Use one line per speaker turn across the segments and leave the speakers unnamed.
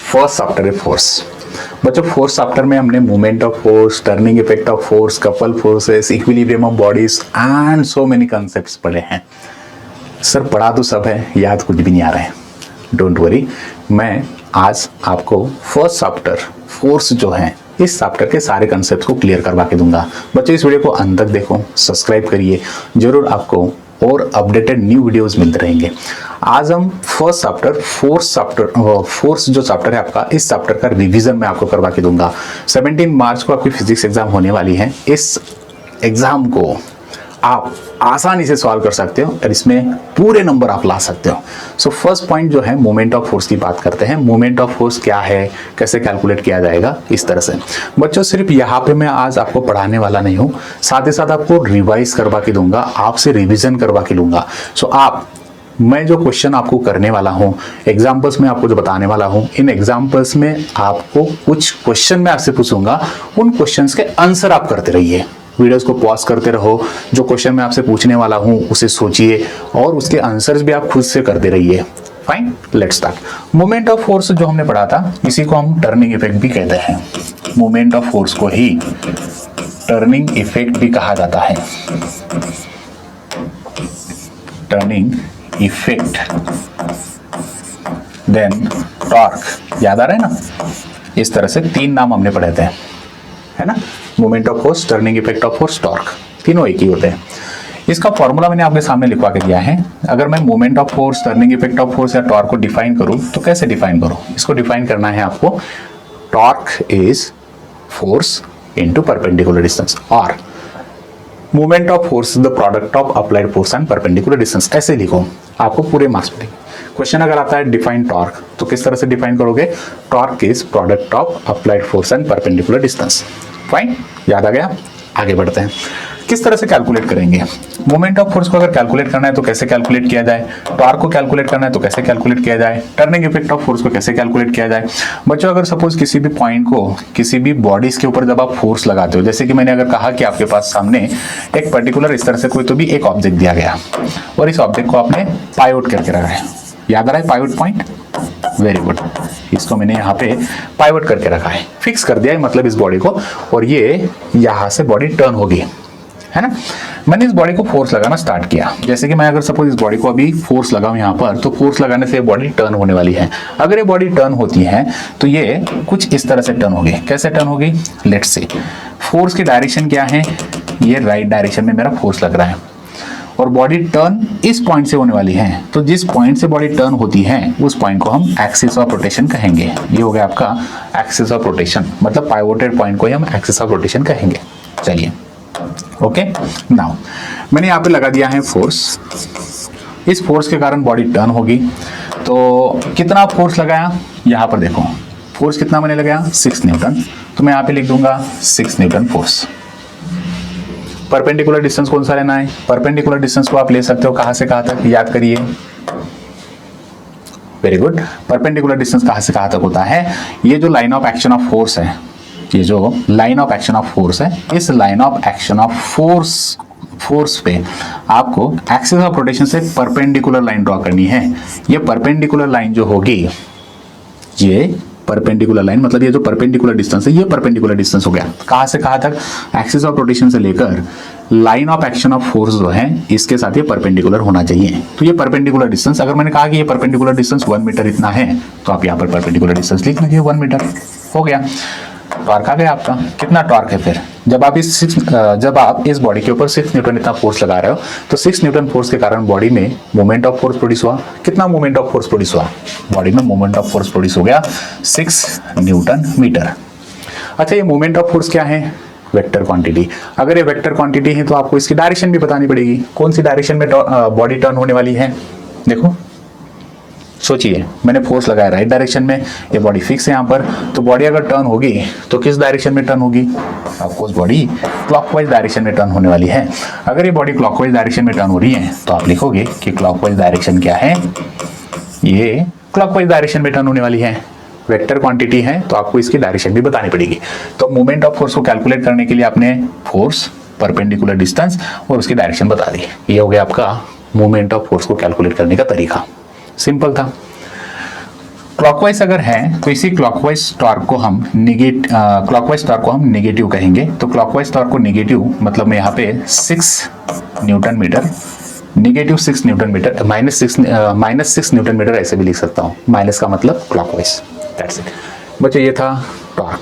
First chapter है force. बच्चों fourth chapter में हमने movement of force, turning effect of force, couple forces, equilibrium of bodies and so many concepts पढ़े हैं। Sir पढ़ा तो सब है, याद कुछ भी नहीं आ रहा है। डोंट वरी, मैं आज आपको फर्स्ट चैप्टर फोर्स जो है इस चैप्टर के सारे कॉन्सेप्ट्स को क्लियर करवा के दूंगा। बच्चों इस वीडियो को अंत तक देखो, सब्सक्राइब करिए, जरूर आपको और अपडेटेड न्यू वीडियोस मिलते रहेंगे। आज हम फर्स्ट चैप्टर फोर्स जो चैप्टर है आपका, इस चैप्टर का रिवीजन मैं आपको करवा के दूंगा। 17 मार्च को आपकी फिजिक्स एग्जाम होने वाली है। इस एग्जाम को आप आसानी से सॉल्व कर सकते हो और इसमें पूरे नंबर आप ला सकते हो। सो फर्स्ट पॉइंट जो है मोमेंट ऑफ फोर्स की बात करते हैं। मोमेंट ऑफ फोर्स क्या है, कैसे कैलकुलेट किया जाएगा, इस तरह से। बच्चों सिर्फ यहाँ पे मैं आज आपको पढ़ाने वाला नहीं हूँ, साथ ही साथ आपको रिवाइज करवा के दूंगा, आपसे रिविजन करवा के लूंगा। सो मैं जो क्वेश्चन आपको करने वाला हूं, एग्जांपल्स में आपको जो बताने वाला हूं, इन एग्जांपल्स में आपको कुछ क्वेश्चन मैं आपसे पूछूंगा, उन क्वेश्चंस के आंसर आप करते रहिए। वीडियोस को पॉज करते रहो, जो क्वेश्चन मैं आपसे पूछने वाला हूं उसे सोचिए और उसके आंसर्स भी आप खुद से करते रहिए। Fine, let's start. Moment of force जो हमने पढ़ा था, इसी को हम टर्निंग इफेक्ट भी कहते हैं। मोमेंट ऑफ फोर्स को ही टर्निंग इफेक्ट भी कहा जाता है। Turning effect, then torque. याद आ रहा है ना? इस तरह से तीन नाम हमने पढ़े थे, है ना? Moment of force, turning effect of force, torque, तीनों एक ही होते हैं। इसका फॉर्मूला मैंने आपके सामने लिखवा के दिया है। अगर मैं moment of force, turning effect of force या टॉर्क को डिफाइन करूं तो कैसे डिफाइन करूं? इसको डिफाइन करना है आपको, torque is force into perpendicular distance, और movement of force is the product of applied force and perpendicular distance. ऐसे लिखो, आपको पूरे मार्क्स मिलेंगे। क्वेश्चन अगर आता है डिफाइन टॉर्क, तो किस तरह से डिफाइन करोगे? Torque is product of applied force and perpendicular distance. Fine, याद आ गया? आगे बढ़ते हैं। किस तरह से कैलकुलेट करेंगे? मोमेंट ऑफ फोर्स को अगर कैलकुलेट करना है तो कैसे कैलकुलेट किया जाए? टॉर्क को कैलकुलेट करना है तो कैसे कैलकुलेट किया जाए? टर्निंग इफेक्ट ऑफ फोर्स को कैसे कैलकुलेट किया जाए? बच्चों अगर सपोज किसी भी पॉइंट को, किसी भी बॉडीज के ऊपर जब आप फोर्स लगाते हो, जैसे कि मैंने अगर कहा कि आपके पास सामने एक पर्टिकुलर इस तरह से कोई तो भी एक ऑब्जेक्ट दिया गया और इस ऑब्जेक्ट को आपने पाइवोट करके रखा है। याद आ रहा है पाइवोट पॉइंट? वेरी गुड, इसको मैंने यहाँ पे पाइवोट करके रखा है, फिक्स कर दिया है मतलब इस बॉडी को, और ये यहाँ से बॉडी टर्न होगी, है ना? मैंने इस बॉडी को फोर्स लगाना स्टार्ट किया। जैसे कि मैं अगर सपोज इस बॉडी को अभी फोर्स लगाऊं यहाँ पर, तो फोर्स लगाने से ये बॉडी टर्न होने वाली है। अगर ये बॉडी टर्न होती है तो ये कुछ इस तरह से टर्न होगी। कैसे टर्न होगी? लेट्स से फोर्स की डायरेक्शन क्या है? ये राइट डायरेक्शन में मेरा फोर्स लग रहा है और बॉडी टर्न इस पॉइंट से होने वाली है। तो जिस पॉइंट से बॉडी टर्न होती है उस पॉइंट को हम एक्सिस ऑफ रोटेशन कहेंगे। ये हो गया आपका एक्सिस ऑफ रोटेशन, मतलब पाइवोटेड पॉइंट को ही हम एक्सिस ऑफ रोटेशन कहेंगे। चलिए, ओके। नाउ मैंने यहाँ पे लगा दिया है फोर्स। इस फोर्स के कारण बॉडी टर्न होगी। तो कितना फोर्स लगाया? यहाँ पर देखो, फोर्स कितना मैंने लगाया? 6 न्यूटन। तो मैं यहाँ पे लिख दूंगा 6 न्यूटन फोर्स। परपेंडिकुलर डिस्टेंस कौन सा लेना है? परपेंडिकुलर डिस्टेंस को आप ले सकते हो कहां से कहां तक, याद करिए। Very good. परपेंडिकुलर डिस्टेंस कहां से कहां तक होता है? ये जो line of action of force है, ये जो line of action of force है, इस line of action of force पे आपको एक्सिस ऑफ रोटेशन से परपेंडिकुलर लाइन ड्रॉ करनी है। ये परपेंडिकुलर लाइन जो होगी, ये परपेंडिकुलर लाइन, मतलब ये जो परपेंडिकुलर डिस्टेंस है, ये परपेंडिकुलर डिस्टेंस हो गया। कहां से कहां तक? एक्सिस ऑफ रोटेशन से लेकर line of action of force जो है, इसके साथ ये परपेंडिकुलर होना चाहिए। तो ये परपेंडिकुलर डिस्टेंस, अगर मैंने कहा कि ये परपेंडिकुलर डिस्टेंस 1 मीटर इतना है, तो आप यहाँ पर परपेंडिकुलर डिस्टेंस लिख लीजिए 1 मीटर। हो गया। टॉर्क आ गया आपका। कितना टॉर्क है फिर? जब आप इस बॉडी के ऊपर 6 न्यूटन इतना फोर्स लगा रहे हो, तो 6 न्यूटन फोर्स के कारण बॉडी में मोमेंट ऑफ फोर्स प्रोड्यूस हुआ। कितना मोमेंट ऑफ फोर्स प्रोड्यूस हुआ? बॉडी में मोमेंट ऑफ फोर्स प्रोड्यूस हो गया 6 न्यूटन मीटर। अच्छा, ये मोमेंट ऑफ फोर्स क्या है? Vector quantity. अगर ये वेक्टर क्वांटिटी है तो आपको इसकी डायरेक्शन भी बतानी पड़ेगी। कौन सी डायरेक्शन में बॉडी टर्न होने वाली है? देखो, सोचिए, मैंने फोर्स लगाया राइट डायरेक्शन में, ये बॉडी फिक्स है यहाँ पर, तो बॉडी अगर टर्न होगी तो किस डायरेक्शन में टर्न होगी? ऑफकोर्स बॉडी क्लॉकवाइज डायरेक्शन में टर्न होने वाली है। अगर ये बॉडी क्लॉकवाइज डायरेक्शन में टर्न हो रही है तो आप लिखोगे कि क्लॉकवाइज डायरेक्शन क्या है? ये क्लॉकवाइज डायरेक्शन में टर्न होने वाली है। वेक्टर क्वांटिटी है तो आपको इसकी डायरेक्शन भी बतानी पड़ेगी। तो मूवमेंट ऑफ फोर्स को कैलकुलेट करने के लिए आपने फोर्स, परपेंडिकुलर डिस्टेंस और उसकी डायरेक्शन बता दी। ये हो गया आपका मूवमेंट ऑफ फोर्स को कैलकुलेट करने का तरीका। सिंपल था। क्लॉकवाइज अगर है तो इसी क्लॉकवाइज टॉर्क को हम नेगेटिव कहेंगे। तो क्लॉकवाइज टॉर्क को नेगेटिव मतलब मैं यहाँ पे 6 newton metre, negative 6 newton metre, -6 newton metre ऐसे भी लिख सकता हूँ। माइनस का मतलब क्लॉकवाइज। दैट्स इट बच्चों, ये था टॉर्क।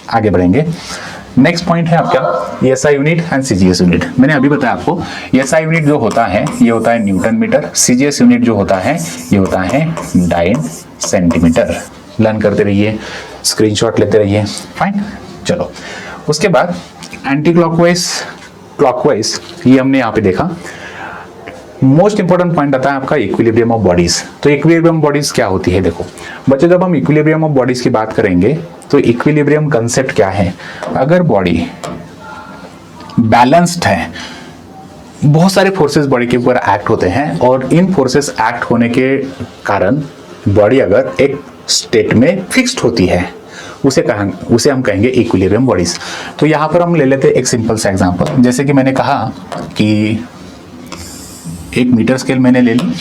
आगे बढ़ेंगे। नेक्स्ट पॉइंट है आपका SI unit and CGS unit. मैंने अभी बताया आपको एसआई यूनिट जो होता है ये होता है न्यूटन मीटर, सीजीएस यूनिट जो होता है ये होता है डाइन सेंटीमीटर। लर्न करते रहिए, स्क्रीनशॉट लेते रहिए। फाइन, चलो उसके बाद एंटी क्लॉकवाइज, क्लॉकवाइज ये हमने यहाँ पे देखा। मोस्ट इंपॉर्टेंट पॉइंट आता है आपका इक्विलिब्रियम ऑफ बॉडीज। तो इक्विलिब्रियम बॉडीज क्या होती है? देखो बच्चों, जब हम इक्विलिब्रियम ऑफ बॉडीज की बात करेंगे तो इक्विलिब्रियम कंसेप्ट क्या है? अगर बॉडी बैलेंस्ड है, बहुत सारे फोर्सेस बॉडी के ऊपर एक्ट होते हैं और इन फोर्सेस एक्ट होने के कारण बॉडी अगर एक स्टेट में फिक्स्ड होती है उसे हम कहेंगे इक्विलिब्रियम बॉडीज। तो यहाँ पर हम ले लेते हैं एक सिंपल सा एग्जांपल। जैसे कि मैंने कहा कि एक मीटर स्केल मैंने ले ली।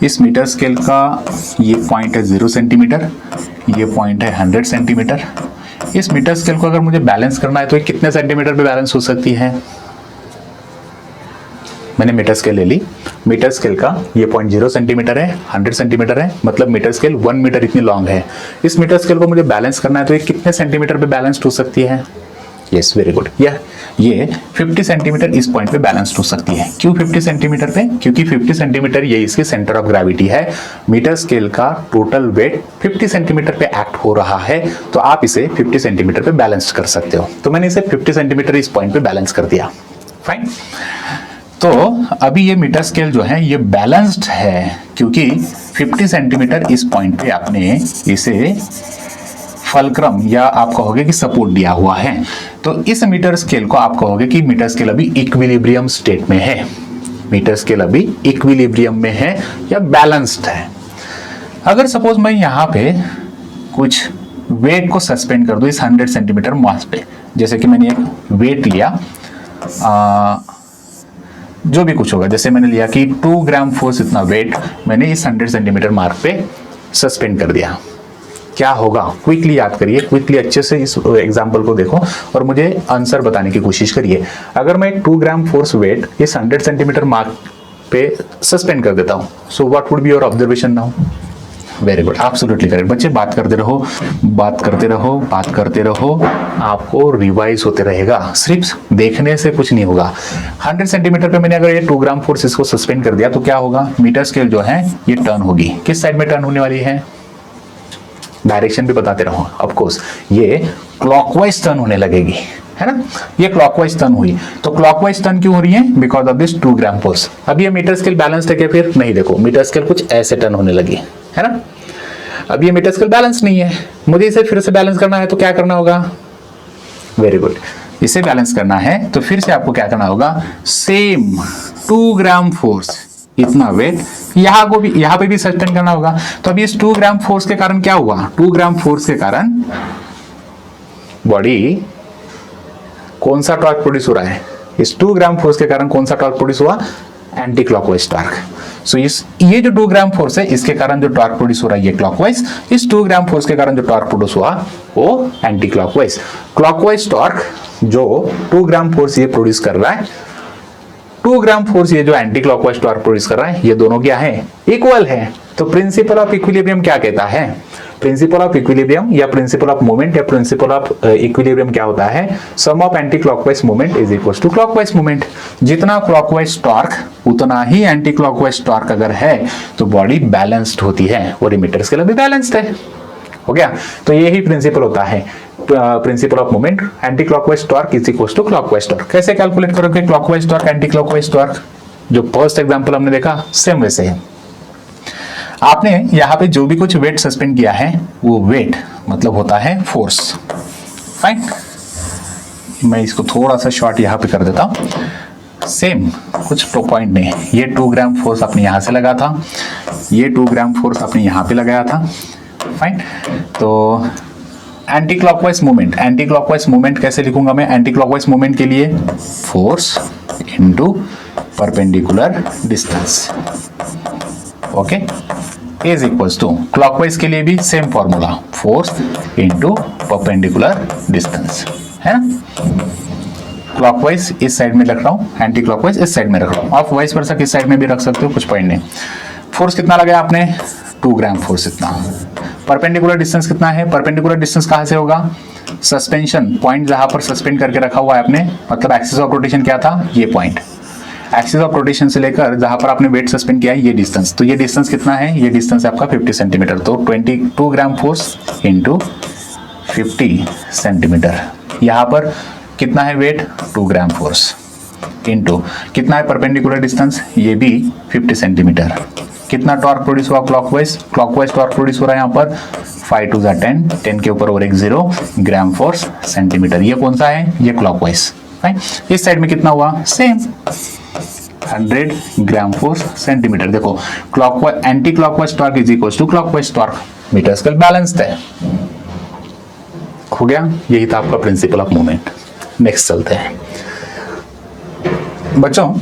इस मीटर स्केल का ये पॉइंट है 0 सेंटीमीटर, ये पॉइंट है 100 सेंटीमीटर। इस मीटर स्केल को अगर मुझे बैलेंस करना है तो ये कितने सेंटीमीटर पे बैलेंस हो सकती है? मैंने मीटर स्केल ले ली। मीटर स्केल का ये पॉइंट 0 सेंटीमीटर है, 100 सेंटीमीटर है, मतलब मीटर स्केल 1 मीटर इतनी लॉन्ग है। इस मीटर स्केल को मुझे बैलेंस करना है तो ये कितने सेंटीमीटर पे बैलेंस्ड हो सकती है? Yes, very good. ये 50 सेंटीमीटर इस पॉइंट पे बैलेंस्ड हो सकती है। क्यों 50 सेंटीमीटर पे? क्योंकि 50 सेंटीमीटर ये इसके सेंटर ऑफ ग्रेविटी है। मीटर स्केल का टोटल वेट 50 सेंटीमीटर पे एक्ट हो रहा है, तो आप इसे 50 सेंटीमीटर पे बैलेंस्ड कर सकते हो। तो मैंने इसे 50 सेंटीमीटर इस पॉइंट पे बैलेंस कर दिया। फाइन। तो अभी ये मीटर स्केल जो है ये बैलेंस्ड है क्योंकि 50 सेंटीमीटर इस पॉइंट पे आपने इसे फलक्रम या आप कहोगे कि सपोर्ट दिया हुआ है। तो इस मीटर स्केल को आप कहोगे कि मीटर स्केल अभी इक्विलिब्रियम स्टेट में है। मीटर स्केल अभी इक्विलिब्रियम में है या बैलेंस्ड है। अगर सपोज मैं यहाँ पे कुछ वेट को सस्पेंड कर दूं इस 100 सेंटीमीटर मास पे, जैसे कि मैंने एक वेट लिया, जो भी कुछ होगा, जैसे मैंने लिया कि 2 ग्राम फोर्स इतना वेट मैंने इस 100 सेंटीमीटर मार्क पे सस्पेंड कर दिया। क्या होगा? क्विकली याद करिए, क्विकली अच्छे से इस एग्जांपल को देखो और मुझे आंसर बताने की कोशिश करिए। अगर मैं 2 ग्राम फोर्स वेट इस 100 सेंटीमीटर मार्क पे सस्पेंड कर देता हूं, so what would be your observation now? Very good, absolutely correct. बच्चे बात करते रहो, बात करते रहो, बात करते रहो, आपको रिवाइज होते रहेगा। सिर्फ देखने से कुछ नहीं होगा। 100 सेंटीमीटर पे मैंने अगर ये 2 ग्राम फोर्स इसको सस्पेंड कर दिया तो क्या होगा? मीटर स्केल जो है ये टर्न होगी। किस साइड में टर्न होने वाली है? डायरेक्शन भी बताते रहो। ऑफ कोर्स ये क्लॉकवाइज टर्न होने लगेगी, है ना? ये क्लॉकवाइज टर्न हुई। तो क्लॉकवाइज टर्न क्यों हो रही है? Because of this 2 gram force. अब ये मीटर स्केल बैलेंस्ड है क्या? फिर नहीं, देखो मीटर स्केल कुछ ऐसे टर्न होने लगी, है ना? अब ये मीटर स्केल बैलेंस नहीं है, मुझे इसे फिर से बैलेंस करना है तो क्या करना होगा? वेरी गुड, इसे बैलेंस करना है तो फिर से आपको क्या करना होगा? सेम 2 ग्राम फोर्स इतना वेट यहाँ पे भी सस्पेंड करना होगा। तो अभी इस 2 ग्राम फोर्स के कारण क्या हुआ? 2 ग्राम फोर्स के कारण बॉडी कौन सा टॉर्क प्रोड्यूस हो रहा है? इस 2 ग्राम फोर्स के कारण कौन सा टॉर्क प्रोड्यूस हुआ? Anti clockwise torque. सो ये जो 2 ग्राम फोर्स है इसके कारण जो टॉर्क प्रोड्यूस हो रहा है ये क्लॉकवाइज, इस 2 ग्राम फोर्स के कारण जो टॉर्क प्रोड्यूस हुआ वो एंटी क्लॉकवाइज। क्लॉकवाइज टॉर्क जो 2 ग्राम फोर्स ये प्रोड्यूस कर रहा है, 2 ग्राम फोर्स ये जो एंटी क्लॉकवाइज टॉर्क प्रोड्यूस कर रहा है, ये दोनों क्या है? इक्वल है। तो प्रिंसिपल ऑफ इक्विलिब्रियम क्या कहता है? प्रिंसिपल ऑफ इक्विलिब्रियम या प्रिंसिपल ऑफ मोमेंट या प्रिंसिपल ऑफ इक्विलिब्रियम क्या होता है? Sum of anti clockwise moment is equal to clockwise moment. जितना क्लॉकवाइज टॉर्क उतना ही एंटी क्लॉकवाइज टॉर्क अगर है तो बॉडी बैलेंस्ड होती है और मीटर स्केल अभी बैलेंस्ड है। हो गया? तो यही प्रिंसिपल होता है, principle of moment. Anti clockwise torque is equal to clockwise torque. कैसे कैलकुलेट करोगे clockwise torque, anti clockwise torque? जो फर्स्ट एग्जांपल हमने देखा सेम वैसे है। आपने यहाँ पे जो भी कुछ वेट सस्पेंड किया है वो वेट मतलब होता है फोर्स। फाइन, मैं इसको थोड़ा सा शॉर्ट यहाँ पे कर देता हूँ। सेम कुछ तो पॉइंट नहीं, ये 2 ग्राम फोर्स अपने यहाँ से लगा था, ये 2 ग्राम फोर्स अपने यहाँ पे लगाया था। फाइन, तो anti clockwise movement, anti clockwise movement कैसे लिखूंगा मैं? एंटी क्लॉकवाइज मूवमेंट के लिए force into perpendicular distance. Okay, is equals to, clockwise के लिए भी same formula, force into perpendicular distance, है ना। क्लॉकवाइज इस साइड में रख रहा हूँ, एंटी क्लॉकवाइज इस साइड में रख रहा हूँ, आप वाइस वर्सा किस साइड में भी रख सकते हो, कुछ पॉइंट नहीं। फोर्स कितना लगाया आपने, 2 ग्राम फोर्स इतना। परपेंडिकुलर डिस्टेंस कितना है, परपेंडिकुलर डिस्टेंस कहां से होगा, सस्पेंशन पॉइंट जहां पर सस्पेंड करके रखा हुआ है आपने, मतलब एक्सिस ऑफ रोटेशन क्या था, ये पॉइंट, एक्सिस ऑफ रोटेशन से लेकर जहां पर आपने वेट सस्पेंड किया है ये डिस्टेंस, तो ये डिस्टेंस कितना है, ये डिस्टेंस है आपका 50 सेंटीमीटर। तो 22 ग्राम फोर्स इंटू 50 सेंटीमीटर। यहाँ पर कितना है वेट, 2 ग्राम फोर्स इंटू कितना है परपेंडिकुलर डिस्टेंस, ये भी 50 सेंटीमीटर। कितना टॉर्क प्रोड्यूस हुआ क्लॉकवाइज, क्लॉकवाइज टॉर्क प्रोड्यूस हो रहा है यहाँ पर 5 2 10, 10 के ऊपर और एक 0 ग्राम फोर्स सेंटीमीटर। ये कौन सा है, ये क्लॉकवाइज। फाइन, इस साइड में कितना हुआ, सेम 100 ग्राम फोर्स सेंटीमीटर। देखो clockwise anti clockwise torque is equal to clockwise torque, metre square balanced है। हो गया, यही था आपका प्रिंसिपल ऑफ मूवमेंट। नेक्स्ट चलते हैं बच्चों,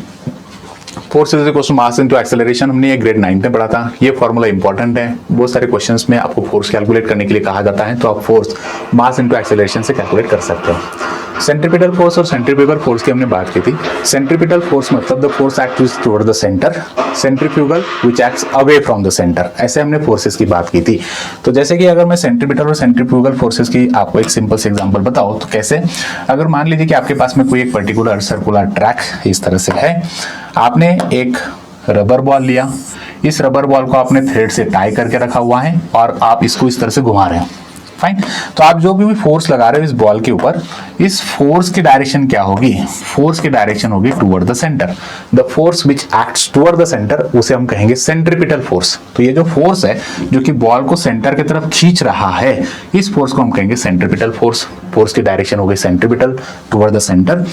force is equal to mass into acceleration, हमने ये ग्रेड 9 में पढ़ा था। ये फॉर्मूला इंपॉर्टेंट है, बहुत सारे क्वेश्चंस में आपको फोर्स कैलकुलेट करने के लिए कहा जाता है, तो आप फोर्स मास इनटू एक्सेलरेशन से कैलकुलेट कर सकते हो। सेंट्रीपिटल फोर्स और सेंट्रीफ्यूगल फोर्स की हमने बात की थी। सेंट्रीपिटल फोर्स मतलब the force acts toward the centre, centrifugal which acts away from the centre, ऐसे हमने फोर्सेस की बात की थी। तो जैसे कि अगर मैं सेंट्रीपिटल और सेंट्रीफ्यूगल फोर्सेस की आपको एक सिंपल से एग्जांपल बताऊं तो कैसे, अगर मान लीजिए कि आपके पास में कोई एक पर्टिकुलर सर्कुलर ट्रैक इस तरह से है, आपने एक रबर बॉल लिया, इस रबर बॉल को आपने थ्रेड से टाई करके रखा हुआ है और आप इसको इस तरह से घुमा रहे हैं। फाइन, तो आप जो भी फोर्स लगा रहे हो इस बॉल के ऊपर, इस फोर्स की डायरेक्शन क्या होगी, फोर्स की डायरेक्शन होगी toward the centre. The force which acts toward the centre उसे हम कहेंगे सेंट्रीपिटल फोर्स। तो ये जो फोर्स है जो कि बॉल को सेंटर की तरफ खींच रहा है, इस फोर्स को हम कहेंगे सेंट्रीपिटल फोर्स। फोर्स की डायरेक्शन होगी सेंट्रीपिटल टुवर्ड द सेंटर।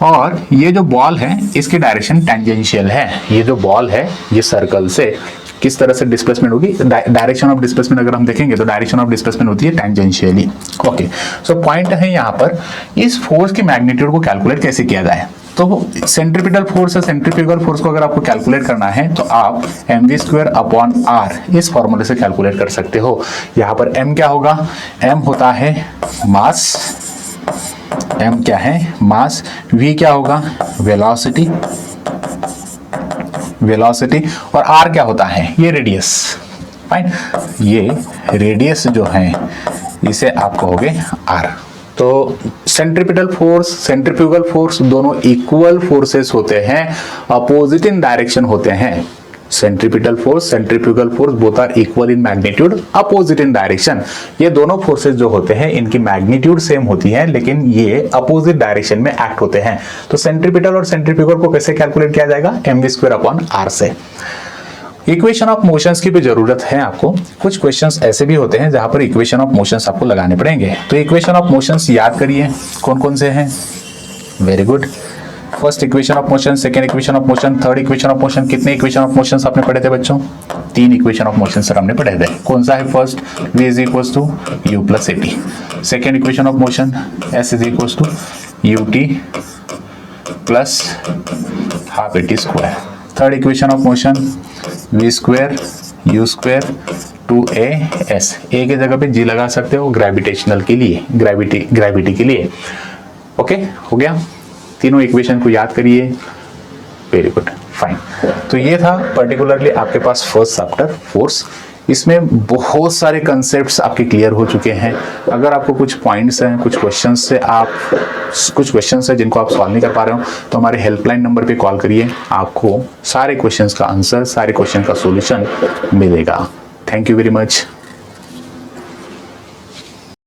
और ये जो बॉल है इसकी डायरेक्शन टेंजेंशियल है। ये जो बॉल है ये सर्कल से किस तरह से डिस्प्लेसमेंट होगी, डायरेक्शन ऑफ डिस्प्लेसमेंट अगर हम देखेंगे तो डायरेक्शन ऑफ डिस्प्लेसमेंट होती है टेंजेंशियली। ओके, सो पॉइंट है यहाँ पर इस फोर्स की मैग्नीट्यूड को कैलकुलेट कैसे किया जाए। तो सेंट्रीपिटल फोर्स और सेंट्रीफ्यूगल फोर्स को अगर आपको कैलकुलेट करना है तो आप mv²/r इस फॉर्मूले से कैलकुलेट कर सकते हो। यहाँ पर m क्या होगा, m होता है मास, m क्या है मास, v क्या होगा वेलोसिटी, वेलोसिटी, और r क्या होता है, ये रेडियस। फाइन, ये रेडियस जो है इसे आप कहोगे r। तो सेंट्रीपिटल फोर्स, सेंट्रीफ्यूगल फोर्स दोनों इक्वल फोर्सेस होते हैं, अपोजिट इन डायरेक्शन होते हैं। Centripetal force, centrifugal force both are equal in magnitude, opposite in direction. ये दोनों फोर्सेस जो होते हैं इनकी मैग्नीट्यूड सेम होती है लेकिन ये अपोजिट डायरेक्शन में एक्ट होते हैं। तो सेंट्रीपिटल और सेंट्रीफ्यूगल को कैसे कैलकुलेट किया जाएगा, mv²/r से। इक्वेशन ऑफ मोशंस की भी जरूरत है आपको। कुछ क्वेश्चंस ऐसे भी होते हैं जहां पर इक्वेशन ऑफ मोशंस आपको लगाने पड़ेंगे। तो इक्वेशन ऑफ मोशंस याद करिए कौन कौन से हैं। Very good, first equation of motion, second equation of motion, third equation of motion. कितने इक्वेशन ऑफ मोशन आपने पढ़े थे बच्चों, 3 इक्वेशन ऑफ मोशन सर हमने पढ़े थे। कौन सा है, first v is equal to u plus at, second equation of motion s is equal to ut plus half at square, third equation of motion v² u² 2as, a के जगह पे g लगा सकते हो ग्रेविटेशनल के लिए, gravity के लिए। ओके, हो गया, तीनों इक्वेशन को याद करिए। Very good, fine. तो ये था पर्टिकुलरली आपके पास फर्स्ट चैप्टर फोर्स। इसमें बहुत सारे कंसेप्ट्स आपके क्लियर हो चुके हैं। अगर आपको कुछ पॉइंट्स हैं, कुछ क्वेश्चंस हैं जिनको आप सॉल्व नहीं कर पा रहे हो तो हमारे हेल्पलाइन नंबर पे कॉल करिए, आपको सारे क्वेश्चंस का आंसर, सारे क्वेश्चन का सॉल्यूशन मिलेगा। Thank you very much.